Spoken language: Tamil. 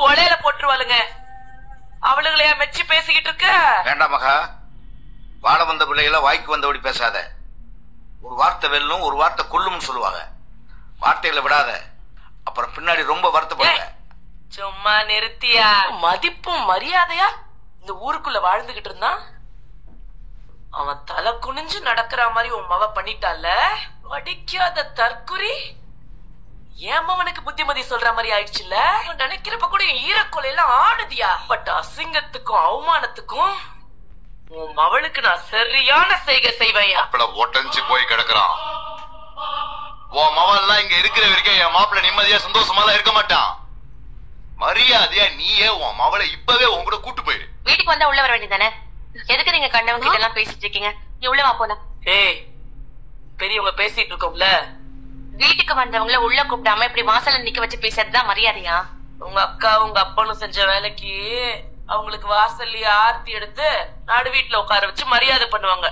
ஒலையில போட்டுருவாளுங்க. அவளுங்களையா மெச்சி பேசிக்கிட்டு இருக்க? வேண்டாம் மகா, வாழ வந்த பிள்ளைகள வாய்க்கு வந்தபடி பேசாத. ஒரு வார்த்தை வெல்லும், ஒரு வார்த்தை கொல்லும்னு சொல்லுவாங்க. வார்த்தைகளை விடாத, அப்புறம் பின்னாடி ரொம்ப வருத்தப்படுங்க. சும்மா நிறுத்தியா? மதிப்பும் மரியாதையா இந்த ஊருக்குள்ள வாழ்ந்துகிட்டு இருந்தான். அவன் தலை குனிஞ்சு நடக்கிற மாதிரி உன் மவ பண்ணிட்டால. வடிக்காத தற்குறி. ஏமாவனுக்கு புத்திமதி சொல்ற மாதிரி ஆயிடுச்சுல்ல. நினைக்கிறப்ப கூட ஈரக்கொலை எல்லாம் ஆடுதியா. பட் அசிங்கத்துக்கும் அவமானத்துக்கும் உன் மவளுக்கு நான் சரியான செய்கை செய்வையா. ஒட்டஞ்சு போய் கிடக்குறான். உன் மவன் எல்லாம் இங்க இருக்கிற வரைக்கும் என் மாப்பிள்ள நிம்மதியா சந்தோஷமா தான் இருக்க மாட்டான். மரியாதையா நீயே உன் மவளை இப்பவே உன் கூட கூட்டு போயிரு. வீட்டுக்கு வந்தா உள்ள வர வேண்டியதானே? எதுக்கு நீங்க கண்டவங்க கிட்ட எல்லாம் பேசிட்டு இருக்கீங்க? நீ உள்ள வா போலாம். ஏய், பெரியவங்க பேசிட்டு இருக்கோம்ல. வீட்டுக்கு வந்தவங்கள உள்ள கூப்பிடாம இப்படி வாசல்ல நிக்க வச்சு பேசுறதுதான் மரியாதையா? உங்க அக்கா உங்க அப்பனும் செஞ்ச வேலைக்கு அவங்களுக்கு வாசல்லயே ஆர்த்தி எடுத்து நடு வீட்டுல உட்கார வச்சு மரியாதை பண்ணுவாங்க.